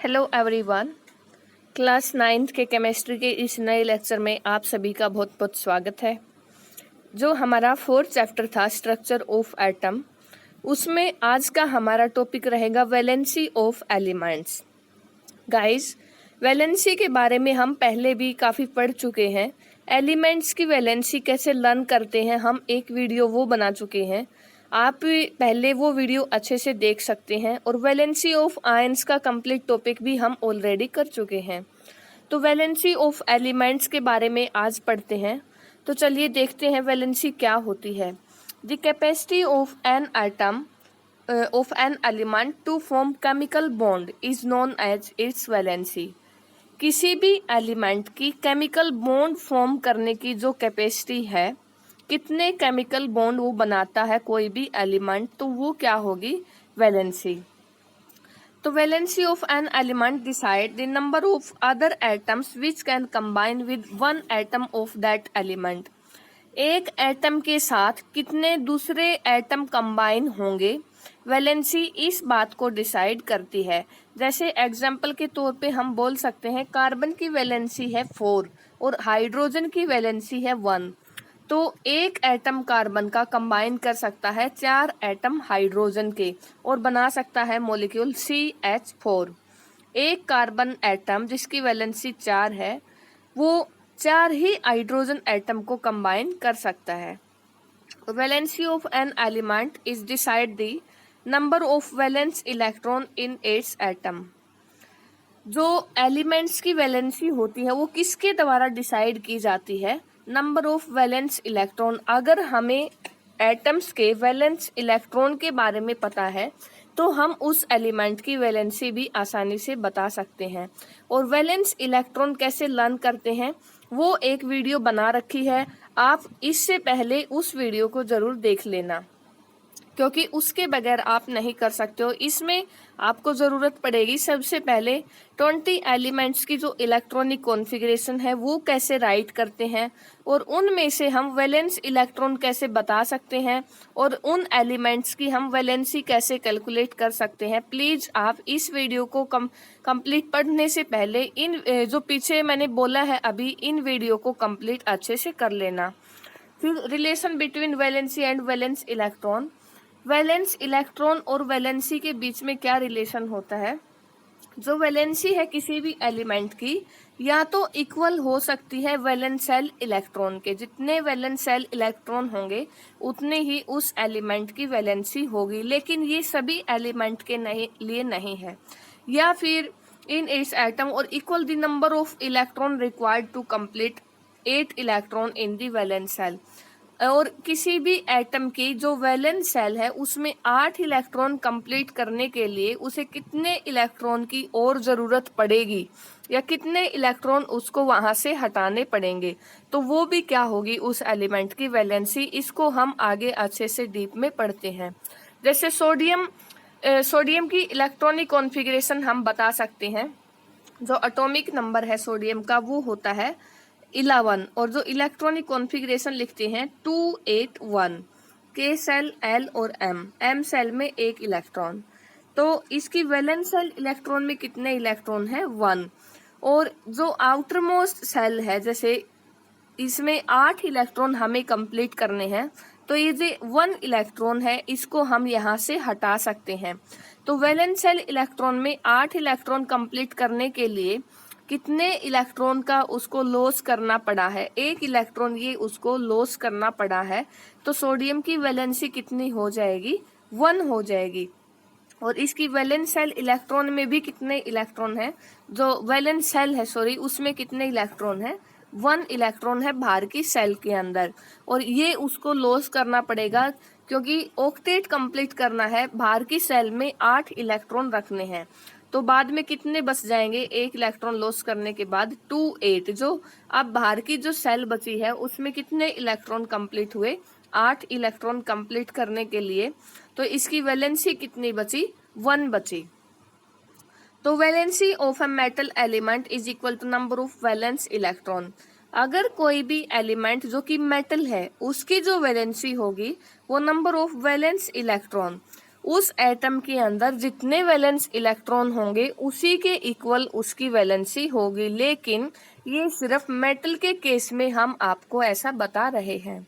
Hello everyone. Class 9th के chemistry के इस नए लेक्चर में आप सभी का बहुत बहुत स्वागत है। जो हमारा 4th चैप्टर था स्ट्रक्चर ऑफ एटम, उसमें आज का हमारा टॉपिक रहेगा valency of elements. Guys, valency के बारे में हम पहले भी काफ़ी पढ़ चुके हैं। एलिमेंट्स की वैलेंसी कैसे लर्न करते हैं हम एक वीडियो वो बना चुके हैं, आप पहले वो वीडियो अच्छे से देख सकते हैं। और वैलेंसी ऑफ आयंस का कंप्लीट टॉपिक भी हम ऑलरेडी कर चुके हैं। तो वैलेंसी ऑफ एलिमेंट्स के बारे में आज पढ़ते हैं। तो चलिए देखते हैं वैलेंसी क्या होती है। The capacity of an atom of an element to form chemical bond is known as its valency। किसी भी एलिमेंट की केमिकल बॉन्ड फॉर्म करने की जो कैपेसिटी है, कितने केमिकल बॉन्ड वो बनाता है कोई भी एलिमेंट, तो वो क्या होगी, वैलेंसी। तो valency of an element decide the number of other atoms which can combine with one atom of that element. एक एटम के साथ कितने दूसरे एटम कंबाइन होंगे, वैलेंसी इस बात को डिसाइड करती है। जैसे एग्जाम्पल के तौर पे हम बोल सकते हैं कार्बन की वैलेंसी है 4 और हाइड्रोजन की वैलेंसी है 1। तो एक एटम कार्बन का कंबाइन कर सकता है 4 एटम हाइड्रोजन के और बना सकता है मॉलिक्यूल CH4। एक कार्बन एटम जिसकी वैलेंसी 4 है, वो 4 ही हाइड्रोजन एटम को कंबाइन कर सकता है। Valency of an element is decide the number of valence electron in its atom. जो एलिमेंट्स की वैलेंसी होती है वो किसके द्वारा डिसाइड की जाती है, नंबर ऑफ वैलेंस इलेक्ट्रॉन। अगर हमें एटम्स के वैलेंस इलेक्ट्रॉन के बारे में पता है तो हम उस एलिमेंट की वैलेंसी भी आसानी से बता सकते हैं। और वैलेंस इलेक्ट्रॉन कैसे लर्न करते हैं वो एक वीडियो बना रखी है, आप इससे पहले उस वीडियो को जरूर देख लेना, क्योंकि उसके बगैर आप नहीं कर सकते हो। इसमें आपको ज़रूरत पड़ेगी सबसे पहले 20 एलिमेंट्स की जो इलेक्ट्रॉनिक कॉन्फ़िगरेशन है वो कैसे राइट करते हैं, और उनमें से हम वैलेंस इलेक्ट्रॉन कैसे बता सकते हैं, और उन एलिमेंट्स की हम वैलेंसी कैसे कैलकुलेट कर सकते हैं। प्लीज़ आप इस वीडियो को कंप्लीट पढ़ने से पहले इन जो पीछे मैंने बोला है अभी, इन वीडियो को कंप्लीट अच्छे से कर लेना। फिर relation between valency and valence electron. Valence electron और वैलेंसी के बीच में क्या रिलेशन होता है। जो वैलेंसी है किसी भी एलिमेंट की, या तो इक्वल हो सकती है वैलेंस सेल इलेक्ट्रॉन के, जितने वैलेंस सेल इलेक्ट्रॉन होंगे उतने ही उस एलिमेंट की वैलेंसी होगी, लेकिन ये सभी एलिमेंट के लिए नहीं है। या फिर इन इट्स एटम और equal the number of electron required to complete 8 electron in the valence shell. और किसी भी एटम की जो वैलेंस सेल है उसमें 8 इलेक्ट्रॉन कंप्लीट करने के लिए उसे कितने इलेक्ट्रॉन की और ज़रूरत पड़ेगी, या कितने इलेक्ट्रॉन उसको वहाँ से हटाने पड़ेंगे, तो वो भी क्या होगी उस एलिमेंट की वैलेंसी। इसको हम आगे अच्छे से डीप में पढ़ते हैं। जैसे सोडियम की इलेक्ट्रॉनिक कॉन्फ़िगरेशन हम बता सकते हैं। जो एटॉमिक नंबर है सोडियम का वो होता है 11, और जो इलेक्ट्रॉनिक कॉन्फ़िगरेशन लिखते हैं 281। के सेल L और M सेल में 1 इलेक्ट्रॉन। तो इसकी वैलेंस सेल इलेक्ट्रॉन में कितने इलेक्ट्रॉन है, 1। और जो आउटर मोस्ट सेल है, जैसे इसमें 8 इलेक्ट्रॉन हमें कंप्लीट करने हैं, तो ये जो 1 इलेक्ट्रॉन है इसको हम यहाँ से हटा सकते हैं। तो वैलेंस सेल इलेक्ट्रॉन में 8 इलेक्ट्रॉन कंप्लीट करने के लिए कितने इलेक्ट्रॉन का उसको लॉस करना पड़ा है, 1 इलेक्ट्रॉन ये उसको लॉस करना पड़ा है। तो सोडियम की वैलेंसी कितनी हो जाएगी, 1 हो जाएगी। और इसकी वैलेंस सेल इलेक्ट्रॉन में भी कितने इलेक्ट्रॉन है, जो वैलेंस सेल है सॉरी उसमें कितने इलेक्ट्रॉन है, 1 इलेक्ट्रॉन है बाहर की सेल के अंदर, और ये उसको लॉस करना पड़ेगा क्योंकि ऑक्टेट कंप्लीट करना है, बाहर की सेल में 8 इलेक्ट्रॉन रखने हैं। तो बाद में कितने बच जाएंगे, 1 इलेक्ट्रॉन लॉस करने के बाद 28। जो अब बाहर की जो सेल बची है उसमें कितने इलेक्ट्रॉन कंप्लीट हुए, 8 इलेक्ट्रॉन कंप्लीट करने के लिए। तो इसकी वैलेंसी कितनी बची, 1 बची। तो valency of a metal element is equal to number of valence electron. अगर कोई भी एलिमेंट जो कि मेटल है उसकी जो वैलेंसी होगी वो नंबर ऑफ वैलेंस इलेक्ट्रॉन, उस एटम के अंदर जितने वैलेंस इलेक्ट्रॉन होंगे उसी के इक्वल उसकी वैलेंसी होगी। लेकिन ये सिर्फ मेटल के केस में हम आपको ऐसा बता रहे हैं।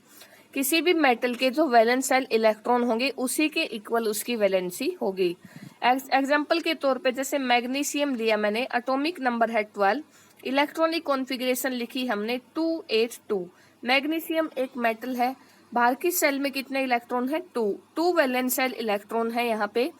किसी भी मेटल के जो वैलेंस शेल इलेक्ट्रॉन होंगे उसी के इक्वल उसकी वैलेंसी होगी। एग्जाम्पल के तौर पे जैसे मैग्नीशियम लिया मैंने, एटॉमिक नंबर है 12, इलेक्ट्रॉनिक कॉन्फ़िगरेशन लिखी हमने 282। मैग्नीशियम एक मेटल है, बाहर की सेल में कितने इलेक्ट्रॉन है? 2 वैलेंस शेल इलेक्ट्रॉन है यहाँ पे,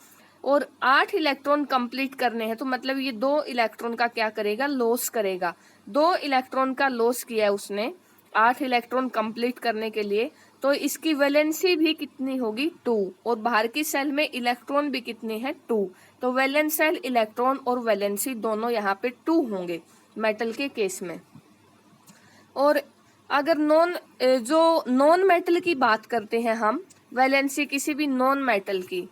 और 8 इलेक्ट्रॉन कंप्लीट करने हैं, तो मतलब ये 2 इलेक्ट्रॉन का क्या करेगा? लॉस करेगा। 2 इलेक्ट्रॉन का लॉस किया है उसने 8 इलेक्ट्रॉन कंप्लीट करने के लिए, तो इसकी वैलेंसी भी कितनी होगी? 2, और बाहर की सेल में इलेक्ट्रॉन भी कितने हैं? 2। तो वैलेंस शेल इलेक्ट्रॉन और वैलेंसी दोनों यहाँ पे 2 होंगे मेटल के केस में। और अगर नॉन मेटल की बात करते हैं हम, वैलेंसी किसी भी नॉन मेटल की,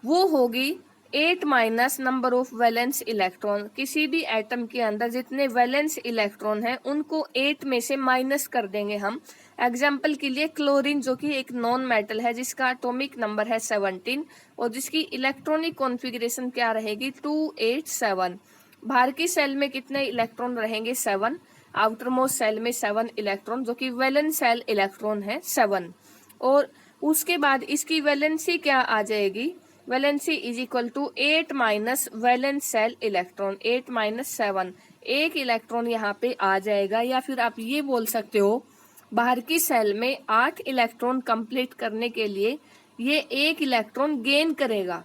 वो होगी 8 minus number of valence electron. किसी भी एटम के अंदर जितने वैलेंस इलेक्ट्रॉन हैं उनको 8 में से माइनस कर देंगे हम। एग्जाम्पल के लिए क्लोरीन, जो कि एक नॉन मेटल है जिसका एटॉमिक नंबर है 17 और जिसकी इलेक्ट्रॉनिक कॉन्फ़िगरेशन क्या रहेगी? 287। बाहर की सेल में कितने इलेक्ट्रॉन रहेंगे? 7। आउटर मोस्ट सेल में 7 इलेक्ट्रॉन, जो कि वैलेंस शेल इलेक्ट्रॉन है 7। और उसके बाद इसकी वैलेंसी क्या आ जाएगी? Valency is equal to 8 minus valence shell electron, 8 minus 7, एक इलेक्ट्रॉन यहाँ पे आ जाएगा। या फिर आप ये बोल सकते हो, बाहर की सेल में 8 इलेक्ट्रॉन कंप्लीट करने के लिए ये एक इलेक्ट्रॉन गेन करेगा,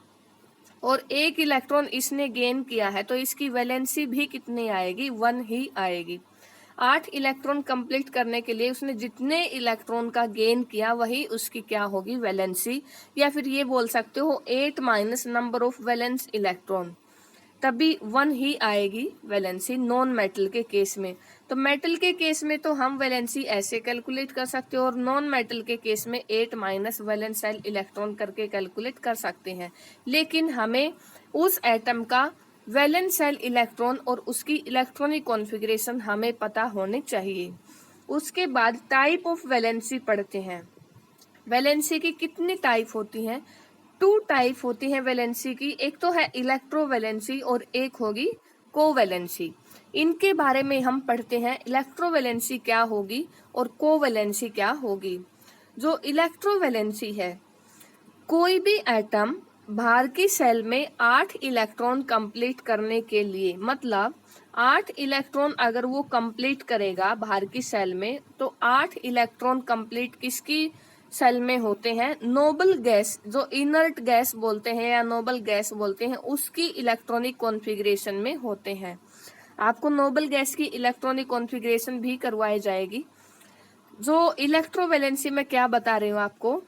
और एक इलेक्ट्रॉन इसने गेन किया है तो इसकी वैलेंसी भी कितनी आएगी? 1 ही आएगी। 8 इलेक्ट्रॉन कंप्लीट करने के लिए उसने जितने इलेक्ट्रॉन का गेन किया वही उसकी क्या होगी? वैलेंसी। या फिर ये बोल सकते हो 8 minus number of valence electron, तभी 1 ही आएगी वैलेंसी नॉन मेटल के केस में। तो मेटल के केस में तो हम वैलेंसी ऐसे कैलकुलेट कर सकते हो, और नॉन मेटल के केस में 8 माइनस वैलेंस शेल इलेक्ट्रॉन करके कैलकुलेट कर सकते हैं। लेकिन हमें उस एटम का वैलेंस शेल इलेक्ट्रॉन और उसकी इलेक्ट्रॉनिक कॉन्फ़िगरेशन हमें पता होनी चाहिए। उसके बाद टाइप ऑफ वैलेंसी पढ़ते हैं। वैलेंसी की कितनी टाइप होती हैं? 2 टाइप होती हैं वैलेंसी की। एक तो है इलेक्ट्रोवैलेंसी और एक होगी कोवैलेंसी। इनके बारे में हम पढ़ते हैं, इलेक्ट्रोवैलेंसी क्या होगी और कोवैलेंसी क्या होगी। जो इलेक्ट्रोवैलेंसी है, कोई भी एटम बाहर की सेल में 8 इलेक्ट्रॉन कंप्लीट करने के लिए, मतलब 8 इलेक्ट्रॉन अगर वो कंप्लीट करेगा बाहर की सेल में, तो 8 इलेक्ट्रॉन कंप्लीट किसकी सेल में होते हैं? नोबल गैस, जो इनर्ट गैस बोलते हैं या नोबल गैस बोलते हैं, उसकी इलेक्ट्रॉनिक कॉन्फ़िगरेशन में होते हैं। आपको नोबल गैस की इलेक्ट्रॉनिक कॉन्फ़िगरेशन भी करवाई जाएगी। जो इलेक्ट्रोवैलेंसी में क्या बता रही हूँ आपको,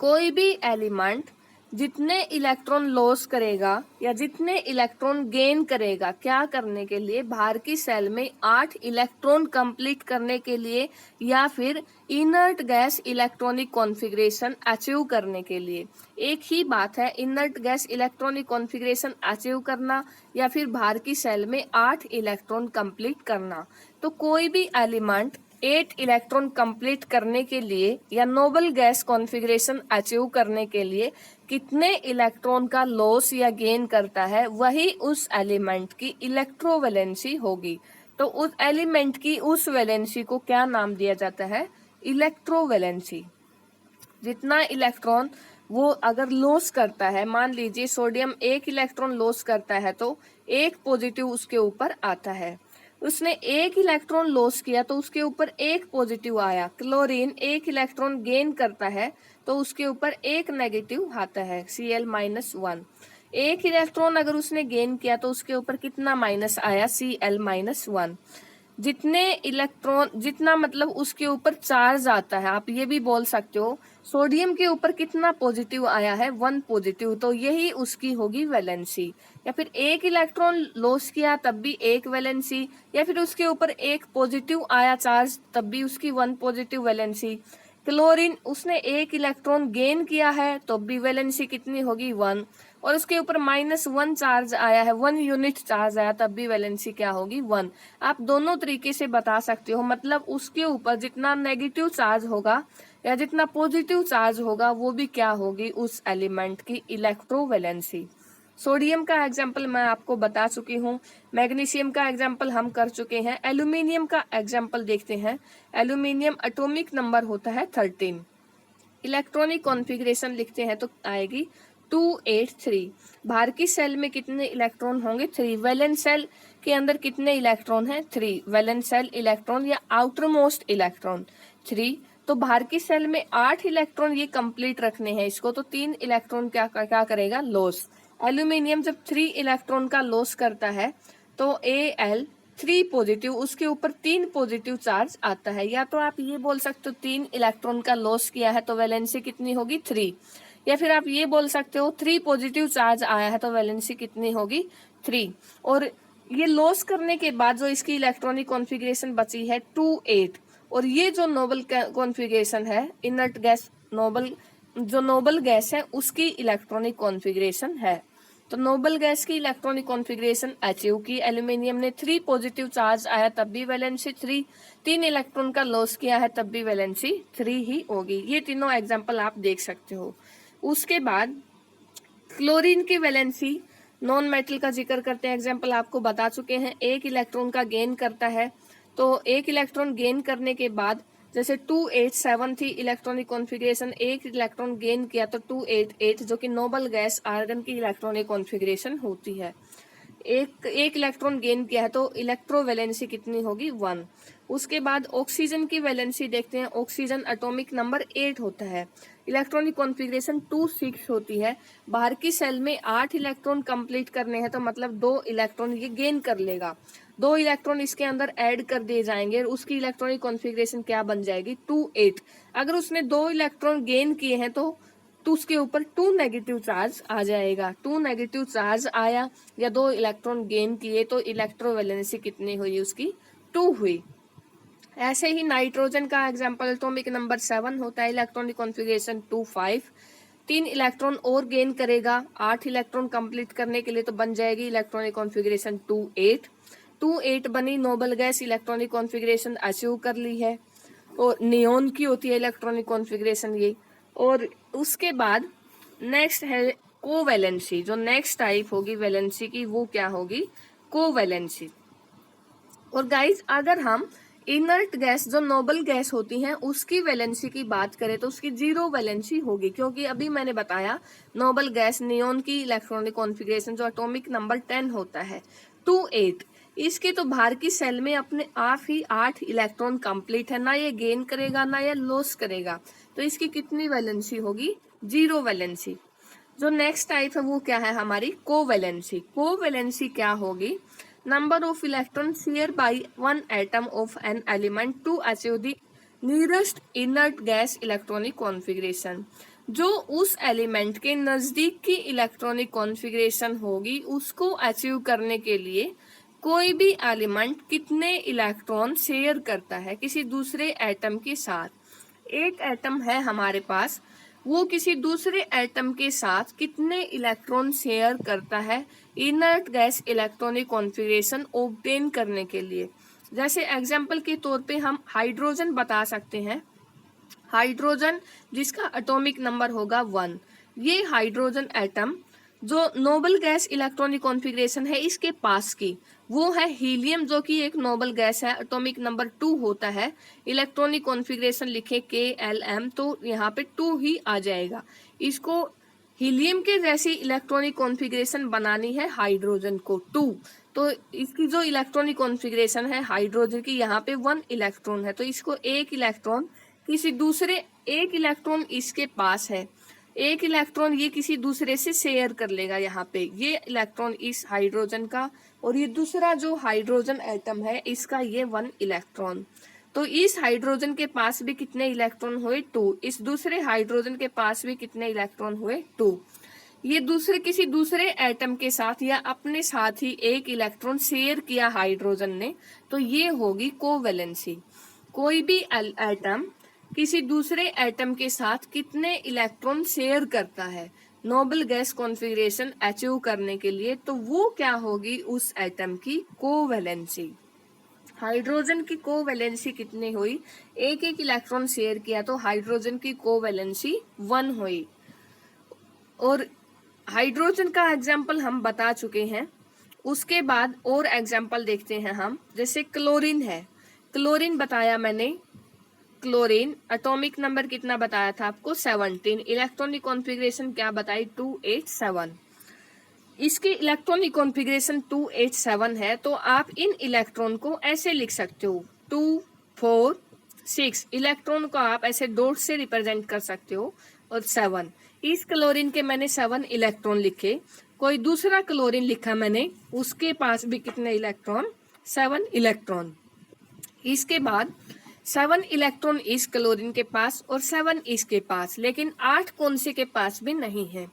कोई भी एलिमेंट जितने इलेक्ट्रॉन लॉस करेगा या जितने इलेक्ट्रॉन गेन करेगा, क्या करने के लिए? बाहर की सेल में 8 इलेक्ट्रॉन कंप्लीट करने के लिए, या फिर inert gas electronic configuration achieve करने के लिए। एक ही बात है, inert gas electronic configuration achieve करना या फिर बाहर की सेल में 8 इलेक्ट्रॉन कंप्लीट करना। तो कोई भी एलिमेंट 8 इलेक्ट्रॉन कंप्लीट करने के लिए या नोबल गैस कॉन्फ़िगरेशन अचीव करने के लिए कितने इलेक्ट्रॉन का लॉस या गेन करता है, वही उस एलिमेंट की इलेक्ट्रोवैलेंसी होगी। तो उस एलिमेंट की उस वैलेंसी को क्या नाम दिया जाता है? इलेक्ट्रोवैलेंसी। जितना इलेक्ट्रॉन वो अगर लॉस करता है, मान लीजिए सोडियम 1 इलेक्ट्रॉन लॉस करता है तो 1 पॉजिटिव उसके ऊपर आता है। उसने 1 इलेक्ट्रॉन लॉस किया तो उसके ऊपर 1 पॉजिटिव आया। क्लोरीन 1 इलेक्ट्रॉन गेन करता है तो उसके ऊपर 1 नेगेटिव आता है, Cl-1। 1 इलेक्ट्रॉन अगर उसने गेन किया तो उसके ऊपर कितना माइनस आया? Cl-1। जितने इलेक्ट्रॉन, जितना मतलब उसके ऊपर चार्ज आता है, आप ये भी बोल सकते हो सोडियम के ऊपर कितना पॉजिटिव आया है? 1 पॉजिटिव, तो यही उसकी होगी वैलेंसी। या फिर 1 इलेक्ट्रॉन लॉस किया तब भी 1 वैलेंसी, या फिर उसके ऊपर 1 पॉजिटिव आया चार्ज तब भी उसकी 1 पॉजिटिव वैलेंसी। क्लोरीन उसने 1 इलेक्ट्रॉन गेन किया है तो भी वैलेंसी कितनी होगी? 1। और उसके ऊपर -1 चार्ज आया है, 1 यूनिट चार्ज आया, तब भी वैलेंसी क्या होगी 1। आप दोनों तरीके से बता सकते हो, मतलब उसके ऊपर जितना नेगेटिव चार्ज होगा या जितना पॉजिटिव चार्ज होगा वो भी क्या होगी उस एलिमेंट की इलेक्ट्रोवैलेंसी। सोडियम का एग्जाम्पल मैं आपको बता चुकी हूँ, मैग्नीशियम का एग्जाम्पल हम कर चुके हैं, एल्यूमिनियम का एग्जाम्पल देखते हैं। एल्यूमिनियम एटॉमिक नंबर होता है 13, इलेक्ट्रॉनिक कॉन्फ़िगरेशन लिखते हैं तो आएगी 283। बाहर की सेल में कितने इलेक्ट्रॉन होंगे 3, वैलेंस सेल के अंदर कितने इलेक्ट्रॉन हैं 3, वैलेंस सेल इलेक्ट्रॉन या आउटर मोस्ट इलेक्ट्रॉन 3। तो बाहर की सेल में 8 इलेक्ट्रॉन ये कंप्लीट रखने हैं इसको, तो 3 इलेक्ट्रॉन क्या करेगा लॉस। एल्यूमिनियम जब 3 इलेक्ट्रॉन का लॉस करता है तो Al3 पॉजिटिव, उसके ऊपर 3 पॉजिटिव चार्ज आता है। या तो आप ये बोल सकते हो 3 इलेक्ट्रॉन का लॉस किया है तो वैलेंसी कितनी होगी 3, या फिर आप ये बोल सकते हो 3 पॉजिटिव चार्ज आया है तो वैलेंसी कितनी होगी 3। और ये लॉस करने के बाद जो इसकी इलेक्ट्रॉनिक कॉन्फ़िगरेशन बची है 2-8, और ये जो नोबल कॉन्फ़िगरेशन है इनर्ट गैस नोबल, जो नोबल गैस है उसकी इलेक्ट्रॉनिक कॉन्फ़िगरेशन है। तो नोबल गैस की इलेक्ट्रॉनिक कॉन्फ़िगरेशन अचीव की, एल्यूमिनियम ने 3 पॉजिटिव चार्ज आया तब भी वैलेंसी 3, 3 इलेक्ट्रॉन का लॉस किया है तब भी वैलेंसी 3 ही होगी। ये तीनों एग्जाम्पल आप देख सकते हो। उसके बाद क्लोरीन की वैलेंसी, नॉन मेटल का जिक्र करते हैं, एग्जाम्पल आपको बता चुके हैं। 1 इलेक्ट्रॉन का गेन करता है, तो 1 इलेक्ट्रॉन गेन करने के बाद जैसे 287 थी इलेक्ट्रॉनिक कॉन्फ़िगरेशन, 1 इलेक्ट्रॉन गेन किया तो 288, जो कि नोबल गैस आर्गन की इलेक्ट्रॉनिक कॉन्फ़िगरेशन होती है। एक इलेक्ट्रॉन गेन किया है तो इलेक्ट्रोवैलेंसी कितनी होगी 1। उसके बाद ऑक्सीजन की वैलेंसी देखते हैं। ऑक्सीजन एटॉमिक नंबर 8 होता है, इलेक्ट्रॉनिक कॉन्फ़िगरेशन 2-6 होती है। बाहर की सेल में 8 इलेक्ट्रॉन कंप्लीट करने हैं तो मतलब 2 इलेक्ट्रॉन ये गेन कर लेगा, 2 इलेक्ट्रॉन इसके अंदर ऐड कर दिए जाएंगे और उसकी इलेक्ट्रॉनिक कॉन्फ़िगरेशन क्या बन जाएगी 2-8। अगर उसने 2 इलेक्ट्रॉन गेन किए हैं तो उसके ऊपर 2 नेगेटिव चार्ज आ जाएगा, 2 नेगेटिव चार्ज आया या 2 इलेक्ट्रॉन गेन किए तो इलेक्ट्रोवैलेंसी कितनी हुई उसकी 2 हुई। ऐसे ही नाइट्रोजन का एग्जांपल एटॉमिक नंबर 7 होता है, इलेक्ट्रॉनिक कॉन्फ़िगरेशन 2-5, 3 इलेक्ट्रॉन और गेन करेगा 8 इलेक्ट्रॉन कंप्लीट करने के लिए तो बन जाएगी इलेक्ट्रॉनिक कॉन्फ़िगरेशन 2-8। 2-8 बनी, noble gas electronic configuration achieve कर ली है, और नियोन की होती है इलेक्ट्रॉनिक कॉन्फ़िगरेशन ये। और उसके बाद नेक्स्ट है कोवैलेंसी, जो नेक्स्ट टाइप होगी वैलेंसी की वो क्या होगी कोवैलेंसी। और गाइज अगर हम इनर्ट गैस जो नोबल गैस होती हैं उसकी वैलेंसी की बात करें तो उसकी 0 वैलेंसी होगी, क्योंकि अभी मैंने बताया नोबल गैस नियोन की इलेक्ट्रॉनिक कॉन्फ़िगरेशन जो एटॉमिक नंबर 10 होता है 2-8, इसके तो बाहर की सेल में अपने आप ही 8 इलेक्ट्रॉन कंप्लीट है, ना ये गेन करेगा ना ये लॉस करेगा, तो इसकी कितनी वैलेंसी होगी 0 वैलेंसी। जो नेक्स्ट टाइप है वो क्या है हमारी कोवैलेंसी। कोवैलेंसी क्या होगी, number of electron share by one atom of an element to achieve the nearest inert gas electronic configuration. जो उस एलिमेंट के नजदीक की इलेक्ट्रॉनिक कॉन्फ़िगरेशन होगी उसको अचीव करने के लिए कोई भी एलिमेंट कितने इलेक्ट्रॉन शेयर करता है किसी दूसरे एटम के साथ। एक एटम है हमारे पास, वो किसी दूसरे एटम के साथ कितने इलेक्ट्रॉन शेयर करता है inert gas electronic configuration obtain करने के लिए। जैसे एग्जाम्पल के तौर पे हम हाइड्रोजन बता सकते हैं, हाइड्रोजन जिसका एटॉमिक नंबर होगा 1, ये हाइड्रोजन एटम जो नोबल गैस इलेक्ट्रॉनिक कॉन्फ़िगरेशन है इसके पास की वो है हीलियम, जो कि एक नोबल गैस है, एटॉमिक नंबर 2 होता है, इलेक्ट्रॉनिक कॉन्फ़िगरेशन लिखे KLm तो यहाँ पे 2 ही आ जाएगा। इसको हीलियम के जैसी इलेक्ट्रॉनिक कॉन्फ़िगरेशन बनानी है हाइड्रोजन को 2, तो इसकी जो इलेक्ट्रॉनिक कॉन्फ़िगरेशन है हाइड्रोजन की यहाँ पे 1 इलेक्ट्रॉन है, तो इसको 1 इलेक्ट्रॉन किसी दूसरे, 1 इलेक्ट्रॉन इसके पास है, 1 इलेक्ट्रॉन ये किसी दूसरे से शेयर कर लेगा यहाँ पे, ये इलेक्ट्रॉन इस हाइड्रोजन का और ये दूसरा जो हाइड्रोजन एटम है इसका ये 1 इलेक्ट्रॉन। तो इस हाइड्रोजन के पास भी कितने इलेक्ट्रॉन हुए 2, इस दूसरे हाइड्रोजन के पास भी कितने इलेक्ट्रॉन हुए 2। ये दूसरे किसी दूसरे एटम के साथ या अपने साथ ही 1 इलेक्ट्रॉन शेयर किया हाइड्रोजन ने, तो ये होगी कोवैलेंसी। कोई भी एटम किसी दूसरे एटम के साथ कितने इलेक्ट्रॉन शेयर करता है नोबल गैस कॉन्फ़िगरेशन अचीव करने के लिए, तो वो क्या होगी उस एटम की कोवैलेंसी। हाइड्रोजन की कोवैलेंसी कितनी हुई, एक एक इलेक्ट्रॉन शेयर किया तो हाइड्रोजन की कोवैलेंसी 1 हुई। और हाइड्रोजन का एग्जाम्पल हम बता चुके हैं। उसके बाद और एग्जाम्पल देखते हैं हम, जैसे क्लोरीन है। क्लोरीन बताया मैंने, क्लोरीन एटॉमिक नंबर कितना बताया था आपको 17, इलेक्ट्रॉनिक कॉन्फ़िगरेशन क्या बताई 287। इसकी इलेक्ट्रॉनिक कॉन्फ़िगरेशन 287 है, तो आप इन इलेक्ट्रॉन को ऐसे लिख सकते हो 2 4 6, इलेक्ट्रॉन को आप ऐसे डॉट से रिप्रेजेंट कर सकते हो, और 7। इस क्लोरीन के मैंने 7 इलेक्ट्रॉन लिखे। कोई दूसरा क्लोरीन लिखा मैंने, उसके पास भी कितने इलेक्ट्रॉन, 7 इलेक्ट्रॉन। इसके बाद 7 इलेक्ट्रॉन इस क्लोरीन के पास और 7 इसके पास, लेकिन 8 कौन से के पास भी नहीं है।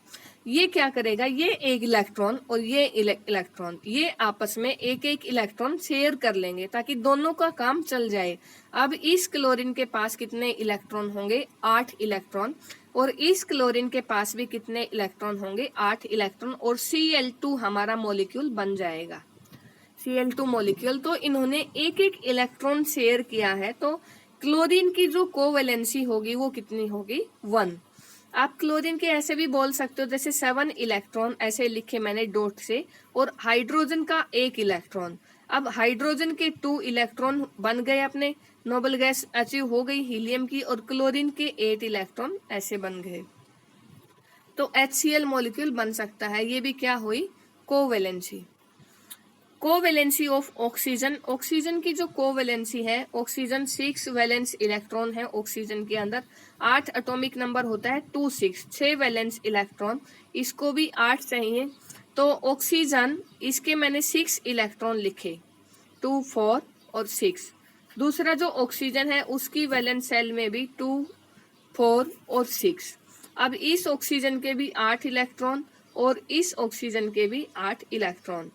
ये क्या करेगा, ये एक इलेक्ट्रॉन और ये इलेक्ट्रॉन, ये आपस में एक एक इलेक्ट्रॉन शेयर कर लेंगे ताकि दोनों का काम चल जाए। अब इस क्लोरीन के पास कितने इलेक्ट्रॉन होंगे, 8 इलेक्ट्रॉन, और इस क्लोरीन के पास भी कितने इलेक्ट्रॉन होंगे, 8 इलेक्ट्रॉन, और Cl2 हमारा मॉलिक्यूल बन जाएगा, Cl2 मॉलिक्यूल। तो इन्होंने एक एक इलेक्ट्रॉन शेयर किया है, तो क्लोरीन की जो कोवैलेंसी होगी वो कितनी होगी, 1। आप क्लोरीन के ऐसे भी बोल सकते हो, जैसे 7 इलेक्ट्रॉन ऐसे लिखे मैंने डॉट से, और हाइड्रोजन का 1 इलेक्ट्रॉन। अब हाइड्रोजन के 2 इलेक्ट्रॉन बन गए, अपने नोबल गैस अचीव हो गई हीलियम की, और क्लोरीन के 8 इलेक्ट्रॉन ऐसे बन गए, तो HCl मॉलिक्यूल बन सकता है। ये भी क्या हुई, covalency. Covalency of oxygen, oxygen की जो कोवैलेंसी है, ऑक्सीजन 6 वैलेंस इलेक्ट्रॉन है ऑक्सीजन के अंदर, 8 एटॉमिक नंबर होता है 2 6 वैलेंस इलेक्ट्रॉन, इसको भी 8 चाहिए। तो ऑक्सीजन, इसके मैंने 6 इलेक्ट्रॉन लिखे, 2 4 और 6। दूसरा जो ऑक्सीजन है उसकी वैलेंस सेल में भी 2 4 और 6। अब इस ऑक्सीजन के भी 8 इलेक्ट्रॉन और इस ऑक्सीजन के भी 8 इलेक्ट्रॉन,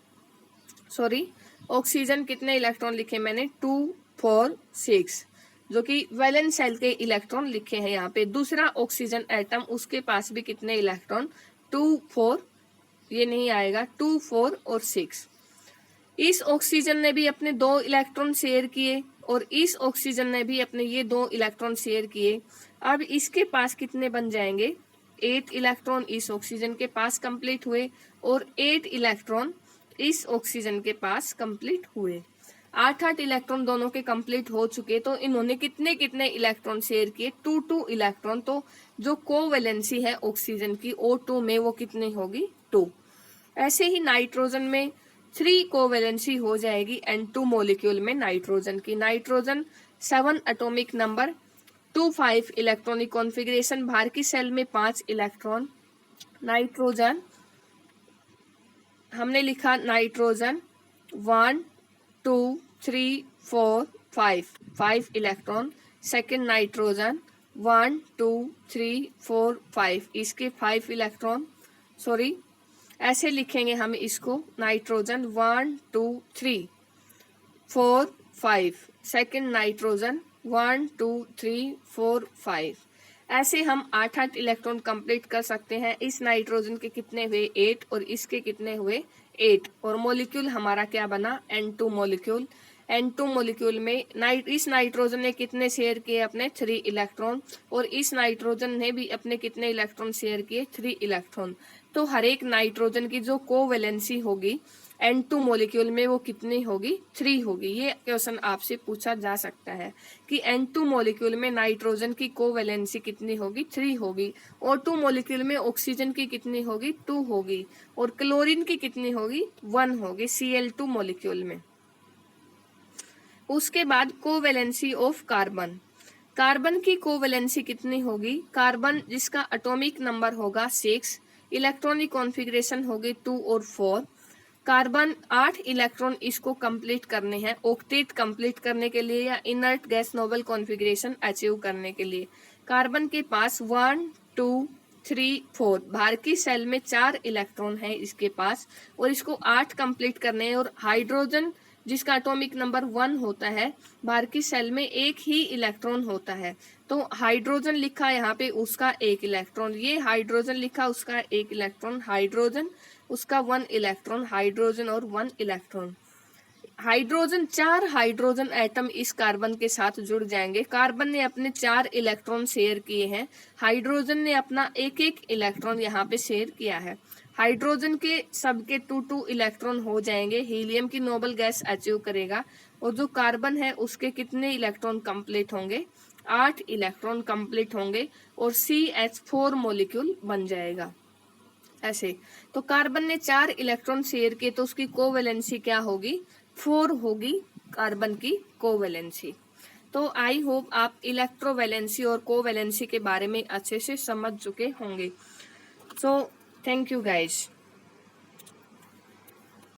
सॉरी, ऑक्सीजन कितने इलेक्ट्रॉन लिखे मैंने, 2 4 6, जो कि वैलेंस सेल के इलेक्ट्रॉन लिखे हैं यहाँ पे। दूसरा ऑक्सीजन एटम, उसके पास भी कितने इलेक्ट्रॉन, 2 4, ये नहीं आएगा, 2 4 और 6। इस ऑक्सीजन ने भी अपने 2 इलेक्ट्रॉन शेयर किए, और इस ऑक्सीजन ने भी अपने ये 2 इलेक्ट्रॉन शेयर किए। अब इसके पास कितने बन जाएंगे, 8 इलेक्ट्रॉन इस ऑक्सीजन के पास कंप्लीट हुए, और 8 इलेक्ट्रॉन इस ऑक्सीजन के पास कंप्लीट हुए। 8 इलेक्ट्रॉन दोनों के कंप्लीट हो चुके, तो इन्होंने कितने कितने इलेक्ट्रॉन शेयर किए, 2 इलेक्ट्रॉन। तो जो कोवैलेंसी है ऑक्सीजन की O2 में वो कितनी होगी, 2। ऐसे ही नाइट्रोजन में 3 कोवैलेंसी हो जाएगी N2 मॉलिक्यूल में नाइट्रोजन की। Nitrogen 7 atomic number, 2 5 electronic configuration, बाहर की सेल में 5 इलेक्ट्रॉन। नाइट्रोजन हमने लिखा, नाइट्रोजन 1 2 3 4 5 इलेक्ट्रॉन। सेकेंड नाइट्रोजन 1 2 3 4 5, इसके 5 इलेक्ट्रॉन, सॉरी ऐसे लिखेंगे हम इसको, नाइट्रोजन 1 2 3 4 5, सेकेंड नाइट्रोजन 1 2 3 4 5। ऐसे हम 8 इलेक्ट्रॉन कंप्लीट कर सकते हैं। इस नाइट्रोजन के कितने हुए, 8, और इसके कितने हुए, 8, और मॉलिक्यूल हमारा क्या बना, N2 मॉलिक्यूल। N2 मॉलिक्यूल में इस नाइट्रोजन ने कितने शेयर किए, अपने 3 इलेक्ट्रॉन, और इस नाइट्रोजन ने भी अपने कितने इलेक्ट्रॉन शेयर किए, 3 इलेक्ट्रॉन। तो हर एक नाइट्रोजन की जो कोवैलेंसी होगी N2 मॉलिक्यूल में वो कितनी होगी, 3 होगी। ये क्वेश्चन आपसे पूछा जा सकता है कि N2 मॉलिक्यूल में नाइट्रोजन की कोवैलेंसी कितनी होगी, 3 होगी। O2 मॉलिक्यूल में ऑक्सीजन की कितनी होगी, 2 होगी, और क्लोरीन की कितनी होगी, 1 होगी Cl2 मॉलिक्यूल में। उसके बाद कोवैलेंसी ऑफ कार्बन, कार्बन की कोवैलेंसी कितनी होगी, कार्बन जिसका एटॉमिक नंबर होगा 6, इलेक्ट्रॉनिक कॉन्फ़िगरेशन होगी 2 और 4। कार्बन 8 इलेक्ट्रॉन इसको कंप्लीट करने हैं, ऑक्टेट कंप्लीट करने के लिए या inert gas noble configuration achieve करने के लिए। कार्बन के पास 1 2 3 4, बाहर की सेल में 4 इलेक्ट्रॉन है इसके पास, और इसको 8 कंप्लीट करने हैं। और हाइड्रोजन जिसका एटॉमिक नंबर 1 होता है, बाहर की शेल में एक ही इलेक्ट्रॉन होता है। तो हाइड्रोजन लिखा यहाँ पे, उसका 1 इलेक्ट्रॉन, ये हाइड्रोजन लिखा, उसका 1 इलेक्ट्रॉन, हाइड्रोजन उसका 1 इलेक्ट्रॉन, हाइड्रोजन और 1 इलेक्ट्रॉन। हाइड्रोजन 4 हाइड्रोजन एटम इस कार्बन के साथ जुड़ जाएंगे। कार्बन ने अपने 4 इलेक्ट्रॉन शेयर किए हैं, हाइड्रोजन ने अपना एक एक इलेक्ट्रॉन यहाँ पे शेयर किया है। हाइड्रोजन के सबके 2 इलेक्ट्रॉन हो जाएंगे, हीलियम की नोबल गैस अचीव करेगा, और जो कार्बन है उसके कितने इलेक्ट्रॉन कंप्लीट होंगे, 8 इलेक्ट्रॉन कंप्लीट होंगे, और CH4 मॉलिक्यूल बन जाएगा। ऐसे तो कार्बन ने 4 इलेक्ट्रॉन शेयर किए, तो उसकी कोवैलेंसी क्या होगी, 4 होगी कार्बन की कोवैलेंसी। तो आई होप आप इलेक्ट्रोवैलेंसी और कोवैलेंसी के बारे में अच्छे से समझ चुके होंगे। So thank you guys.